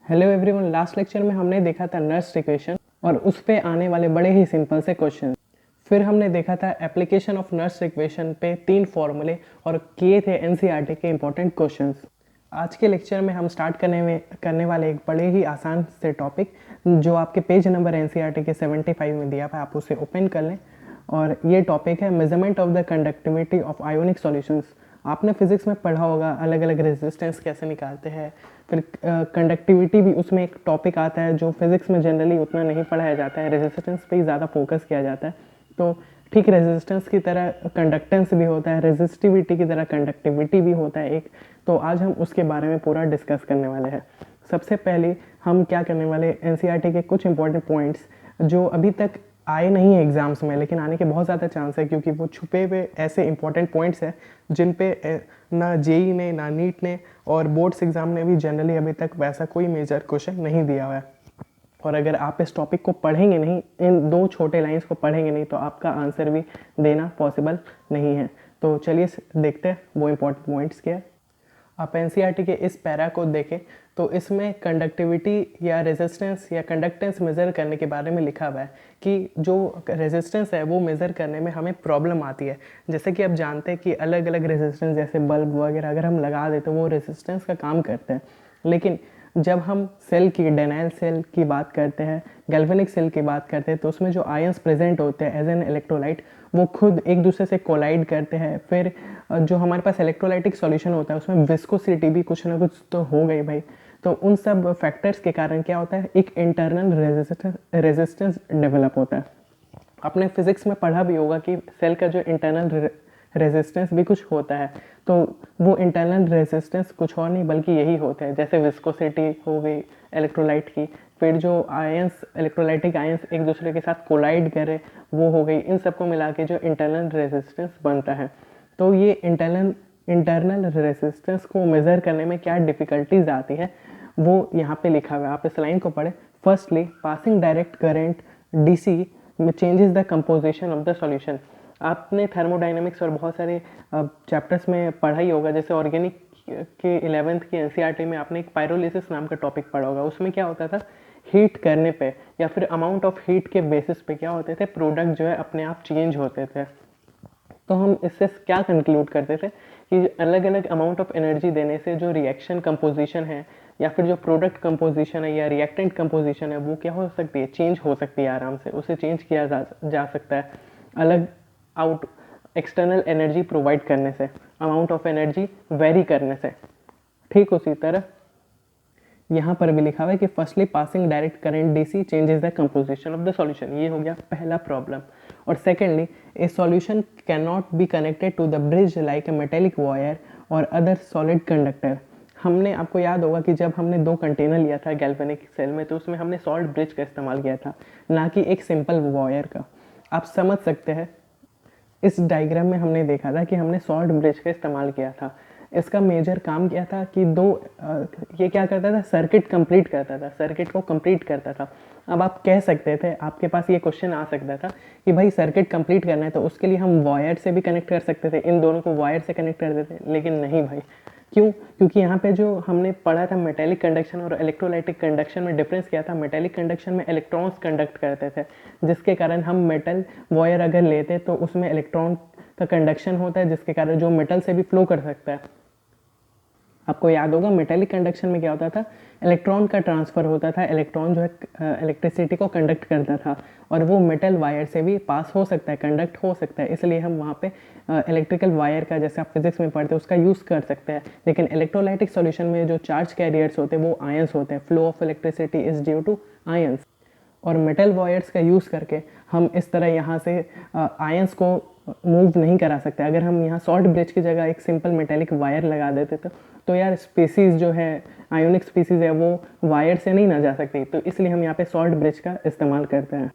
Hello everyone, last lecture में हमने देखा था नर्स इक्वेशन और उस पे आने वाले बड़े ही सिंपल से क्वेश्चन। फिर हमने देखा था एप्लीकेशन ऑफ नर्स इक्वेशन पे 3 फॉर्मूले और किए थे एनसीईआरटी के इंपॉर्टेंट क्वेश्चंस। आज के लेक्चर में हम स्टार्ट करने वाले एक बड़े ही आसान से टॉपिक जो आपके पेज नंबर एनसीईआरटी के 75 में दिया हुआ है, आप उसे ओपन कर लें। और ये टॉपिक है measurement of the conductivity of ionic solutions. आपने फिजिक्स में पढ़ा होगा अलग अलग रेजिस्टेंस कैसे निकालते हैं, फिर कंडक्टिविटी भी उसमें एक टॉपिक आता है जो फिजिक्स में जनरली उतना नहीं पढ़ाया जाता है, रेजिस्टेंस पे ही ज़्यादा फोकस किया जाता है। तो ठीक रेजिस्टेंस की तरह कंडक्टेंस भी होता है, रेजिस्टिविटी की तरह कंडक्टिविटी भी होता है एक। तो आज हम उसके बारे में पूरा डिस्कस करने वाले हैं। सबसे पहले हम क्या करने वाले, एनसीईआरटी के कुछ इंपॉर्टेंट पॉइंट्स जो अभी तक आए नहीं है एग्जाम्स में लेकिन आने के बहुत ज़्यादा चांस है, क्योंकि वो छुपे हुए ऐसे इंपॉर्टेंट पॉइंट्स हैं जिन पे ना जेई ने ना नीट ने और बोर्ड्स एग्जाम ने भी जनरली अभी तक वैसा कोई मेजर क्वेश्चन नहीं दिया हुआ है। और अगर आप इस टॉपिक को पढ़ेंगे नहीं, इन 2 छोटे लाइंस को पढ़ेंगे नहीं, तो आपका आंसर भी देना पॉसिबल नहीं है। तो चलिए देखते हैं वो इंपॉर्टेंट पॉइंट्स क्या है। आप एनसीईआरटी के इस पैरा को देखें तो इसमें कंडक्टिविटी या रेजिस्टेंस या कंडक्टेंस मेज़र करने के बारे में लिखा हुआ है कि जो रेजिस्टेंस है वो मेज़र करने में हमें प्रॉब्लम आती है। जैसे कि आप जानते हैं कि अलग अलग रेजिस्टेंस जैसे बल्ब वगैरह अगर हम लगा दें तो वो रेजिस्टेंस का काम करते हैं, लेकिन जब हम सेल की डेनाइल सेल की बात करते हैं, गैल्वेनिक सेल की बात करते हैं, तो उसमें जो आयंस प्रेजेंट होते हैं एज एन इलेक्ट्रोलाइट वो खुद एक दूसरे से कोलाइड करते हैं। फिर जो हमारे पास इलेक्ट्रोलाइटिक सॉल्यूशन होता है उसमें विस्कोसिटी भी कुछ ना कुछ तो हो गई भाई। तो उन सब फैक्टर्स के कारण क्या होता है, एक इंटरनल रेजिस्टेंस डेवलप होता है। आपने फिजिक्स में पढ़ा भी होगा कि सेल का जो इंटरनल रेजिस्टेंस भी कुछ होता है, तो वो इंटरनल रेजिस्टेंस कुछ और नहीं बल्कि यही होता है। जैसे विस्कोसिटी हो गई इलेक्ट्रोलाइट की, फिर जो आयंस इलेक्ट्रोलाइटिक आयंस एक दूसरे के साथ कोलाइड करे वो हो गई, इन सबको मिला के जो इंटरनल रेजिस्टेंस बनता है। तो ये इंटरनल रेजिस्टेंस को मेज़र करने में क्या डिफ़िकल्टीज आती है वो यहाँ पे लिखा हुआ है, आप इस लाइन को पढ़ें। Firstly passing direct current DC changes the composition of the solution. आपने थर्मोडाइनमिक्स और बहुत सारे चैप्टर्स में पढ़ा ही होगा, जैसे ऑर्गेनिक के 11th की एनसीईआरटी में आपने एक पायरोलिसिस नाम का टॉपिक पढ़ा होगा। उसमें क्या होता था, हीट करने पे या फिर अमाउंट ऑफ हीट के बेसिस पे क्या होते थे, प्रोडक्ट जो है अपने आप चेंज होते थे। तो हम इससे क्या कंक्लूड करते थे कि अलग अलग अमाउंट ऑफ एनर्जी देने से जो रिएक्शन कंपोजिशन है या फिर जो प्रोडक्ट कंपोजिशन है या रिएक्टेंट कंपोजिशन है वो क्या हो सकती है, चेंज हो सकती है। आराम से उसे चेंज किया जा सकता है अलग आउट एक्सटर्नल एनर्जी प्रोवाइड करने से, अमाउंट ऑफ एनर्जी वेरी करने से। ठीक उसी तरह यहाँ पर भी लिखा हुआ है कि firstly passing direct current DC changes the composition of the solution. ये हो गया पहला प्रॉब्लम। और secondly a solution can not be connected to the bridge like a metallic wire और अदर सॉलिड कंडक्टर। हमने, आपको याद होगा कि जब हमने 2 कंटेनर लिया था गैल्वेनिक सेल में तो उसमें हमने सॉल्ट ब्रिज का इस्तेमाल किया था, ना कि एक सिंपल वायर का। आप समझ सकते हैं इस डायग्राम में हमने देखा था कि हमने सॉल्ट ब्रिज का इस्तेमाल किया था। इसका मेजर काम क्या था कि ये क्या करता था, सर्किट कंप्लीट करता था, सर्किट को कंप्लीट करता था। अब आप कह सकते थे, आपके पास ये क्वेश्चन आ सकता था कि भाई सर्किट कंप्लीट करना है तो उसके लिए हम वायर से भी कनेक्ट कर सकते थे, इन दोनों को वायर से कनेक्ट कर देते, लेकिन नहीं भाई। क्यों? क्योंकि यहाँ पे जो हमने पढ़ा था मेटेलिक कंडक्शन और इलेक्ट्रोलाइटिक कंडक्शन में डिफरेंस क्या था, मेटेलिक कंडक्शन में इलेक्ट्रॉन्स कंडक्ट करते थे, जिसके कारण हम मेटल वायर अगर लेते तो उसमें इलेक्ट्रॉन का कंडक्शन होता है, जिसके कारण जो मेटल से भी फ्लो कर सकता है। आपको याद होगा मेटेलिक कंडक्शन में क्या होता था, इलेक्ट्रॉन का ट्रांसफ़र होता था, इलेक्ट्रॉन जो है इलेक्ट्रिसिटी को कंडक्ट करता था और वो मेटल वायर से भी पास हो सकता है, कंडक्ट हो सकता है, इसलिए हम वहाँ पे इलेक्ट्रिकल वायर का, जैसे आप फिजिक्स में पढ़ते हैं, उसका यूज़ कर सकते हैं। लेकिन इलेक्ट्रोलाइटिक सॉल्यूशन में जो चार्ज कैरियर्स होते हैं वो आयंस होते हैं, flow of electricity is due to ions. और मेटल वायर्स का यूज़ करके हम इस तरह यहाँ से आयंस को मूव नहीं करा सकते। अगर हम यहाँ सॉल्ट ब्रिज की जगह एक सिंपल मेटेलिक वायर लगा देते तो यार स्पीसीज़ जो है, आयोनिक स्पीसीज़ है, वो वायर से नहीं ना जा सकती, तो इसलिए हम यहाँ पे सॉल्ट ब्रिज का इस्तेमाल करते हैं।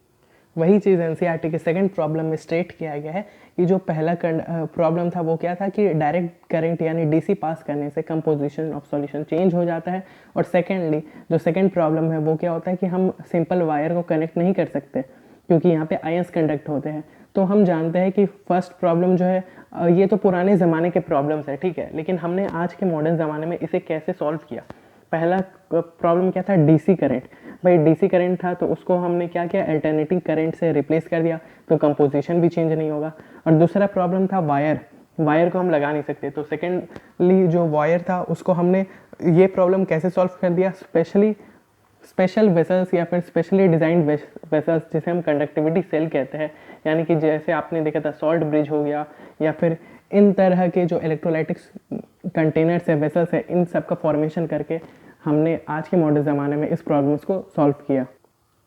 वही चीज़ एनसीईआरटी के सेकंड प्रॉब्लम में स्टेट किया गया है कि जो पहला प्रॉब्लम था वो क्या था कि डायरेक्ट करंट यानी डीसी पास करने से कंपोजिशन ऑफ सॉल्यूशन चेंज हो जाता है। और सेकेंडली जो सेकंड प्रॉब्लम है वो क्या होता है कि हम सिंपल वायर को कनेक्ट नहीं कर सकते क्योंकि यहाँ पे आयंस कंडक्ट होते हैं। तो हम जानते हैं कि फर्स्ट प्रॉब्लम जो है ये तो पुराने ज़माने के प्रॉब्लम्स है, ठीक है, लेकिन हमने आज के मॉडर्न ज़माने में इसे कैसे सॉल्व किया। पहला प्रॉब्लम क्या था, डीसी करंट। भाई डीसी करंट था तो उसको हमने क्या किया, अल्टरनेटिंग करंट से रिप्लेस कर दिया, तो कंपोजिशन भी चेंज नहीं होगा। और दूसरा प्रॉब्लम था वायर, वायर को हम लगा नहीं सकते, तो सेकेंडली जो वायर था उसको हमने ये प्रॉब्लम कैसे सॉल्व कर दिया, स्पेशल वेसल्स या फिर स्पेशली डिज़ाइंड वेसल्स जिसे हम कंडक्टिविटी सेल कहते हैं, यानी कि जैसे आपने देखा था सॉल्ट ब्रिज हो गया या फिर इन तरह के जो इलेक्ट्रोलाइटिक्स कंटेनर्स है, वेसल्स है, इन सब का फॉर्मेशन करके हमने आज के मॉडर्न ज़माने में इस प्रॉब्लम्स को सॉल्व किया।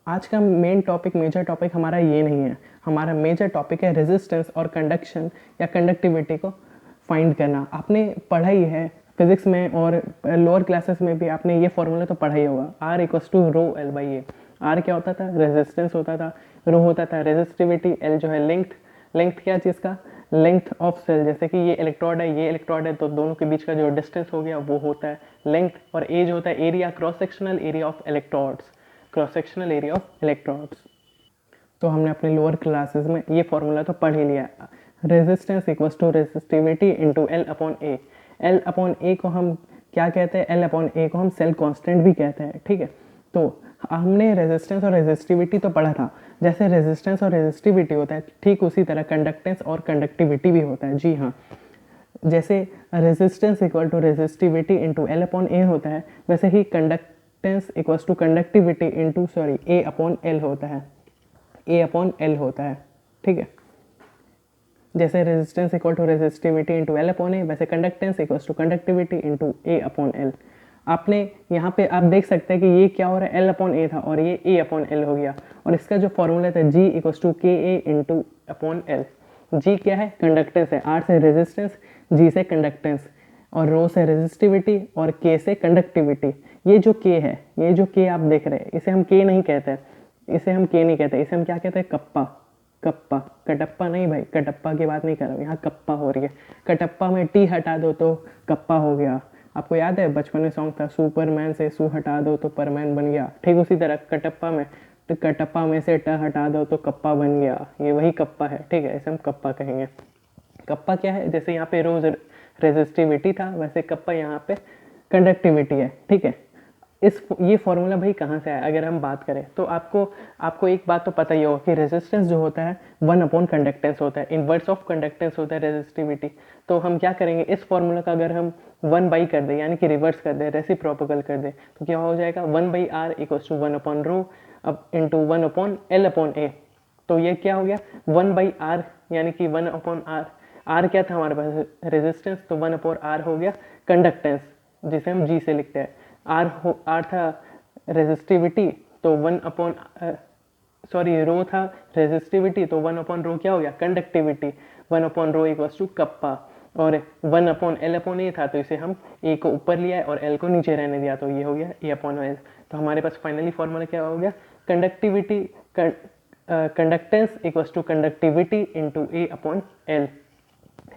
आज का मेजर टॉपिक हमारा ये नहीं है, हमारा मेजर टॉपिक है रेजिस्टेंस और कंडक्शन या कंडक्टिविटी को फाइंड करना। आपने पढ़ा ही है फिजिक्स में और लोअर क्लासेस में भी आपने ये फॉर्मूला तो पढ़ा ही होगा, R equals to rho L by A. R क्या होता था, रेजिस्टेंस होता था, रो होता था रेजिस्टिविटी, एल जो है लेंथ क्या चीज़ का, लेंथ ऑफ सेल। जैसे कि ये इलेक्ट्रोड है, ये इलेक्ट्रोड है, तो दोनों के बीच का जो डिस्टेंस हो गया वो होता है लेंथ। और ए जो होता है area, cross sectional area of electrodes, cross sectional area of electrodes. तो हमने अपने लोअर क्लासेस में ये फॉर्मूला तो पढ़ ही लिया। Resistance equals to resistivity into L upon A. L upon A को हम क्या कहते हैं, एल अपॉन ए को हम सेल कांस्टेंट भी कहते हैं, ठीक है। तो हमने रेजिस्टेंस और रेजिस्टिविटी तो पढ़ा था, जैसे रेजिस्टेंस और रेजिस्टिविटी होता है ठीक उसी तरह कंडक्टेंस और कंडक्टिविटी भी होता है। जी हाँ, जैसे resistance equal to resistivity into L upon A होता है, वैसे ही conductance equals to conductivity into A upon L होता है, ए अपॉन एल होता है, ठीक है। जैसे resistance equal to resistivity into L upon A, वैसे conductance equals to conductivity into A upon L. आपने यहाँ पे आप देख सकते हैं कि ये क्या हो रहा है, एल अपॉन ए था और ये ए अपॉन एल हो गया। और इसका जो फॉर्मूला था जी इक्वल्स टू के ए इंटू अपॉन एल। जी क्या है, कंडक्टेंस है, आर से रेजिस्टेंस, जी से कंडक्टेंस, और रो से रेजिस्टिविटी और के से कंडक्टिविटी। ये जो के है, ये जो के आप देख रहे हैं, इसे हम के नहीं कहते, इसे हम के नहीं कहते, इसे हम क्या कहते हैं, कप्पा। कप्पा, कटप्पा नहीं भाई, कटप्पा की बात नहीं कर रहा हूँ, यहाँ कप्पा हो रही है। कटप्पा में टी हटा दो तो कप्पा हो गया। आपको याद है बचपन में सॉन्ग था, सुपरमैन से सू हटा दो तो परमैन बन गया, ठीक उसी तरह कटप्पा में, तो कटप्पा में से ट हटा दो तो कप्पा बन गया, ये वही कप्पा है, ठीक है, इसे हम कप्पा कहेंगे। कप्पा क्या है, जैसे यहाँ पे रोज रेजिस्टिविटी था, वैसे कप्पा यहाँ पे कंडक्टिविटी है, ठीक है। ये फॉर्मूला भाई कहाँ से आया, अगर हम बात करें तो आपको एक बात तो पता ही होगा कि रेजिस्टेंस जो होता है 1 अपॉन कंडक्टेंस होता है, इनवर्स ऑफ कंडक्टेंस होता है रेजिस्टिविटी। तो हम क्या करेंगे, इस फॉर्मूला का अगर हम 1 बाई कर दें, यानी कि रिवर्स कर दें, रेसिप्रोकल कर दें, तो क्या हो जाएगा, 1 by R equals to 1 upon rho अब into 1 upon L upon A. तो ये क्या हो गया, 1 बाई आर, यानी कि 1 अपॉन आर। आर क्या था हमारे पास, रेजिस्टेंस, तो 1 अपॉन आर हो गया कंडक्टेंस, जिसे हम जी से लिखते हैं। आर था रेजिस्टिविटी, तो 1 अपॉन रो था रेजिस्टिविटी, तो 1 अपॉन रो क्या हो गया, conductivity. 1 upon rho equals to kappa, और 1 अपॉन एल अपॉन ए था, तो इसे हम ए को ऊपर लिया है और एल को नीचे रहने दिया, तो ये हो गया ए अपॉन एल। तो हमारे पास फाइनली फॉर्मूला क्या हो गया, conductivity conductance equals to conductivity into A upon L.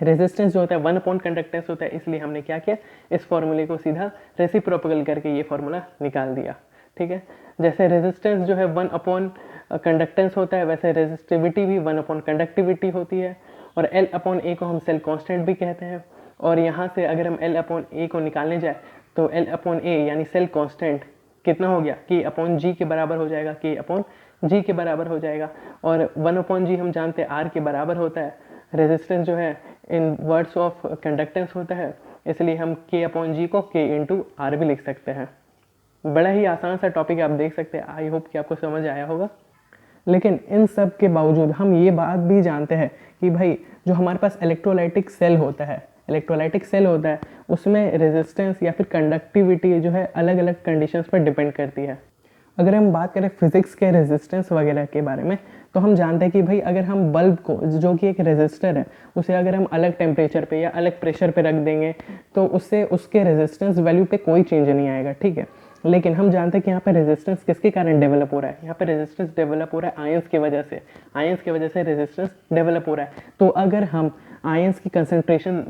Resistance जो होता है 1 अपॉन कंडक्टेंस होता है, इसलिए हमने क्या किया, इस फॉर्मूले को सीधा रेसिप्रोकल करके ये फॉर्मूला निकाल दिया, ठीक है। जैसे रेजिस्टेंस जो है 1 अपॉन कंडक्टेंस होता है, वैसे रेजिस्टिविटी भी 1 अपॉन कंडक्टिविटी होती है। और एल अपॉन ए को हम सेल कांस्टेंट भी कहते हैं। और यहाँ से अगर हम एल अपॉन ए को निकालने जाए तो एल अपॉन ए यानी सेल कांस्टेंट कितना हो गया, के अपॉन जी के बराबर हो जाएगा, के अपॉन जी के बराबर हो जाएगा। और 1 अपॉन जी हम जानते हैं आर के बराबर होता है। रेजिस्टेंस जो है इन वर्ड्स ऑफ कंडक्टेंस होता है, इसलिए हम के अपॉन जी को के इंटू आर भी लिख सकते हैं। बड़ा ही आसान सा टॉपिक आप देख सकते हैं, आई होप कि आपको समझ आया होगा। लेकिन इन सब के बावजूद हम ये बात भी जानते हैं कि भाई जो हमारे पास इलेक्ट्रोलाइटिक सेल होता है, उसमें रेजिस्टेंस या फिर कंडक्टिविटी जो है अलग अलग कंडीशंस पर डिपेंड करती है। अगर हम बात करें फिजिक्स के रेजिस्टेंस वगैरह के बारे में, तो हम जानते हैं कि भाई अगर हम बल्ब को, जो कि एक रेजिस्टर है, उसे अगर हम अलग टेम्परेचर पे या अलग प्रेशर पे रख देंगे तो उससे उसके रेजिस्टेंस वैल्यू पे कोई चेंज नहीं आएगा, ठीक है। लेकिन हम जानते हैं कि यहाँ पे रेजिस्टेंस किसके कारण डेवलप हो रहा है, यहाँ पे रेजिस्टेंस डेवलप हो रहा है आयंस की वजह से, रेजिस्टेंस डेवलप हो रहा है। तो अगर हम आयंस की कंसंट्रेशन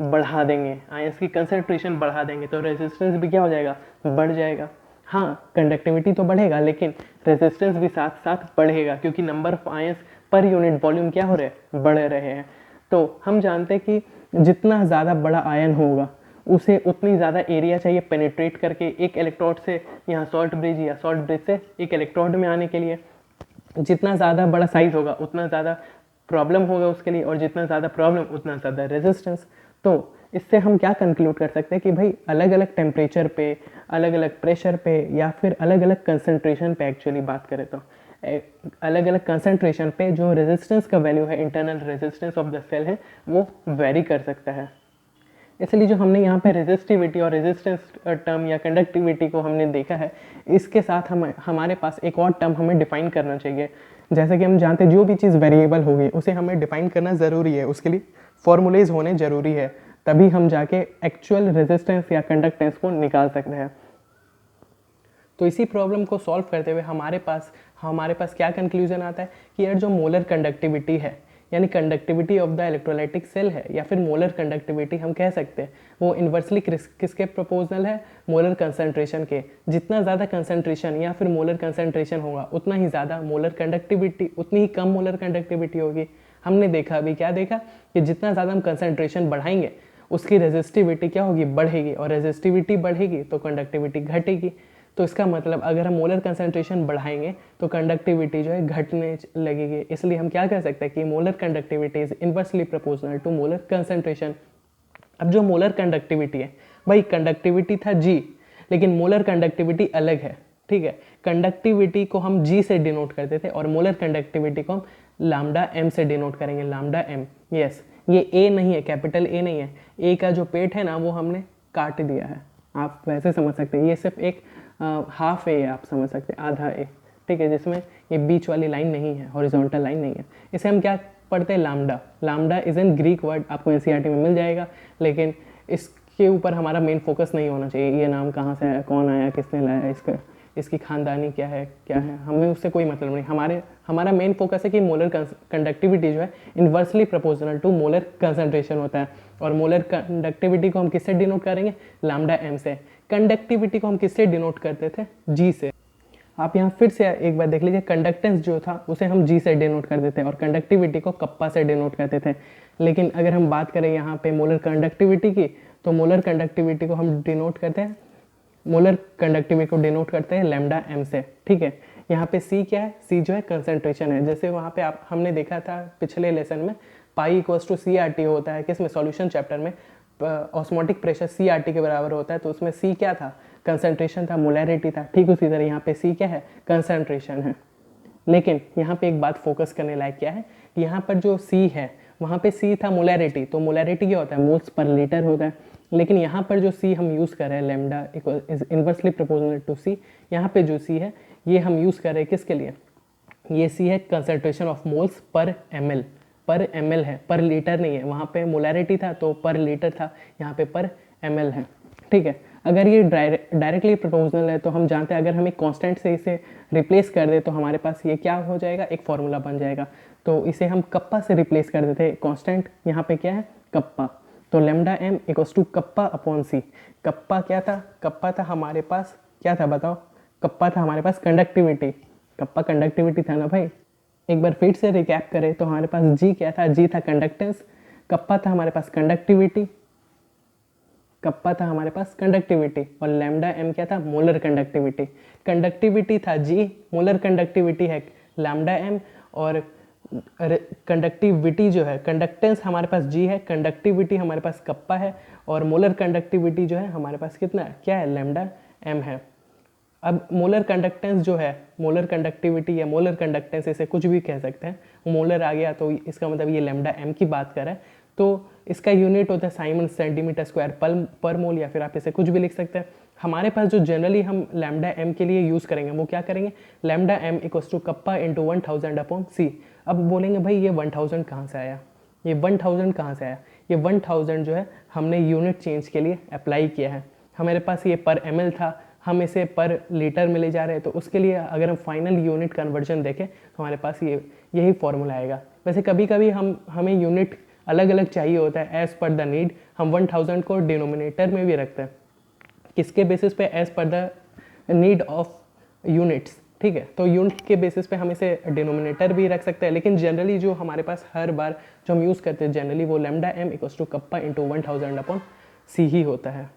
बढ़ा देंगे तो रेजिस्टेंस भी क्या हो जाएगा, बढ़ जाएगा। हाँ, कंडक्टिविटी तो बढ़ेगा लेकिन रेजिस्टेंस भी साथ साथ बढ़ेगा, क्योंकि number of ions per unit volume क्या हो रहे हैं, बढ़ रहे हैं। तो हम जानते हैं कि जितना ज़्यादा बड़ा आयन होगा उसे उतनी ज़्यादा एरिया चाहिए पेनिट्रेट करके एक इलेक्ट्रोड से यहाँ सॉल्ट ब्रिज या सॉल्ट ब्रिज से एक इलेक्ट्रोड में आने के लिए। जितना ज़्यादा बड़ा साइज़ होगा उतना ज़्यादा प्रॉब्लम होगा उसके लिए, और जितना ज़्यादा प्रॉब्लम उतना ज़्यादा रेजिस्टेंस। तो इससे हम क्या कंक्लूड कर सकते हैं कि भाई अलग अलग टेम्परेचर पे, अलग अलग प्रेशर पे, या फिर अलग अलग कंसंट्रेशन पे, एक्चुअली बात करें तो अलग अलग कंसंट्रेशन पे जो रेजिस्टेंस का वैल्यू है, internal resistance of the cell है, वो वेरी कर सकता है। इसलिए जो हमने यहाँ पे रेजिस्टिविटी और रेजिस्टेंस टर्म या कंडक्टिविटी को हमने देखा है, इसके साथ हमारे पास एक और टर्म हमें डिफाइन करना चाहिए। जैसे कि हम जानते हैं जो भी चीज़ वेरिएबल होगी उसे हमें डिफाइन करना ज़रूरी है, उसके लिए फॉर्मूलेज होने ज़रूरी है, तभी हम जाके एक्चुअल रेजिस्टेंस या कंडक्टेंस को निकाल सकते हैं। तो इसी प्रॉब्लम को सॉल्व करते हुए हमारे पास क्या कंक्लूजन आता है कि यार जो मोलर कंडक्टिविटी है, यानी conductivity of the electrolytic cell है, या फिर मोलर कंडक्टिविटी हम कह सकते हैं, वो इन्वर्सली किसके प्रोपोर्शनल है, मोलर कंसंट्रेशन के। जितना ज़्यादा कंसंट्रेशन या फिर मोलर कंसंट्रेशन होगा उतना ही ज़्यादा मोलर कंडक्टिविटी, उतनी ही कम मोलर कंडक्टिविटी होगी। हमने देखा, अभी क्या देखा कि जितना ज़्यादा हम कंसंट्रेशन बढ़ाएंगे उसकी रेजिस्टिविटी क्या होगी, बढ़ेगी, और रेजिस्टिविटी बढ़ेगी तो कंडक्टिविटी घटेगी। तो इसका मतलब अगर हम मोलर कंसंट्रेशन बढ़ाएंगे तो कंडक्टिविटी जो है घटने लगेगी। इसलिए हम क्या कह सकते हैं कि molar conductivity is inversely proportional to molar concentration. अब जो मोलर कंडक्टिविटी है, भाई कंडक्टिविटी था G, लेकिन मोलर कंडक्टिविटी अलग है, ठीक है। कंडक्टिविटी को हम G से डिनोट करते थे और मोलर कंडक्टिविटी को हम लैम्डा m से डिनोट करेंगे, लैम्डा m। यस, ये A नहीं है, कैपिटल A नहीं है। A का जो पेट है ना वो हमने काट दिया है, आप वैसे समझ सकते हैं। ये सिर्फ एक हाफ ए आप समझ सकते हैं, आधा ए, ठीक है, जिसमें ये बीच वाली लाइन नहीं है, हॉरिजॉन्टल लाइन नहीं है। इसे हम क्या पढ़ते हैं, lambda. Lambda is an Greek word, आपको एनसीईआरटी में मिल जाएगा, लेकिन इसके ऊपर हमारा मेन फोकस नहीं होना चाहिए। ये नाम कहाँ से आया, कौन आया, किसने लाया, इसकी खानदानी क्या है, हमें उससे कोई मतलब नहीं। हमारा मेन फोकस है कि मोलर कंडक्टिविटी जो है inversely proportional to molar concentration होता है, और मोलर कंडक्टिविटी को हम किससे डिनोट करेंगे, लैम्डा m से। कंडक्टिविटी को हम किससे डिनोट करते थे, G से। आप यहाँ फिर से एक बार देख लीजिए, कंडक्टेंस जो था उसे हम G से डिनोट करते थे और कंडक्टिविटी को कप्पा से डिनोट करते थे। लेकिन अगर हम बात करें यहाँ पे मोलर कंडक्टिविटी की, तो मोलर कंडक्टिविटी को हम डिनोट करते हैं, मोलर कंडक्टिविटी को डिनोट करते हैं लैम्डा m से, ठीक है। यहाँ पे C क्या है, C जो है कंसंट्रेशन है। जैसे वहाँ पे हमने देखा था पिछले लेसन में, पाई इक्वल्स टू CRT होता है, किसमें, सॉल्यूशन चैप्टर में। ऑस्मोटिक प्रेशर CRT के बराबर होता है, तो उसमें C क्या था, कंसंट्रेशन था, मोलैरिटी था। ठीक उसी तरह यहाँ पे C क्या है, कंसंट्रेशन है। लेकिन यहाँ पे एक बात फोकस करने लायक क्या है, यहाँ पर जो C है वहाँ पे C था मोलैरिटी, तो मोलैरिटी क्या होता है, मोल्स पर लीटर होता है। लेकिन यहाँ पर जो C हम यूज़ कर रहे हैं, lambda is inversely proportional to C, यहाँ पे जो C है ये हम यूज़ कर रहे हैं किसके लिए, ये C है concentration of moles per ml है, पर लीटर नहीं है। वहाँ पे मोलैरिटी था तो पर लीटर था, यहाँ पे पर ml है, ठीक है। अगर ये डायरेक्टली प्रोपोर्शनल है तो हम जानते हैं, अगर हम एक कांस्टेंट से इसे रिप्लेस कर दे तो हमारे पास ये क्या हो जाएगा, एक फॉर्मूला बन जाएगा। तो इसे हम कप्पा से रिप्लेस कर देते हैं, कांस्टेंट यहाँ पे क्या है, कप्पा। तो lambda m equals to kappa upon C। Kappa क्या था, कप्पा था हमारे पास, क्या था बताओ, कप्पा था हमारे पास कंडक्टिविटी, कप्पा कंडक्टिविटी था ना भाई। एक बार फिर से रिकैप करें तो हमारे पास G क्या था, G था कंडक्टेंस, कप्पा था हमारे पास कंडक्टिविटी, कप्पा था हमारे पास कंडक्टिविटी, और लैम्डा m क्या था, मोलर कंडक्टिविटी। कंडक्टिविटी था G, मोलर कंडक्टिविटी है लैम्डा m, और कंडक्टिविटी जो है, कंडक्टेंस हमारे पास G है, कंडक्टिविटी हमारे पास कप्पा है, और मोलर कंडक्टिविटी जो है हमारे पास कितना है, क्या है, लैम्डा m है। अब मोलर कंडक्टेंस जो है, मोलर कंडक्टिविटी या मोलर कंडक्टेंस, इसे कुछ भी कह सकते हैं, मोलर आ गया तो इसका मतलब ये लैम्डा m की बात कर रहा है, तो इसका यूनिट होता है साइमन सेंटीमीटर स्क्वायर पर मोल, या फिर आप इसे कुछ भी लिख सकते हैं। हमारे पास जो जनरली हम लैम्डा m के लिए यूज़ करेंगे वो क्या करेंगे, lambda m equals to kappa into 1000 upon C। अब बोलेंगे भाई ये 1000 कहाँ से आया, ये 1000 कहाँ से आया, ये 1000 जो है हमने यूनिट चेंज के लिए अप्लाई किया है। हमारे पास ये पर ml था, हम इसे पर लीटर में ले जा रहे हैं, तो उसके लिए अगर हम फाइनल यूनिट कन्वर्जन देखें तो हमारे पास यही फॉर्मूला आएगा। वैसे कभी कभी हमें यूनिट अलग अलग चाहिए होता है, एज़ पर द नीड। हम 1000 को डिनोमिनेटर में भी रखते हैं, किसके बेसिस पे, as per the need of units, ठीक है। तो यूनिट के बेसिस पे हम इसे डिनोमिनेटर भी रख सकते हैं, लेकिन जनरली जो हमारे पास हर बार जो हम यूज़ करते हैं जनरली वो lambda m equals to kappa into 1000 upon C ही होता है।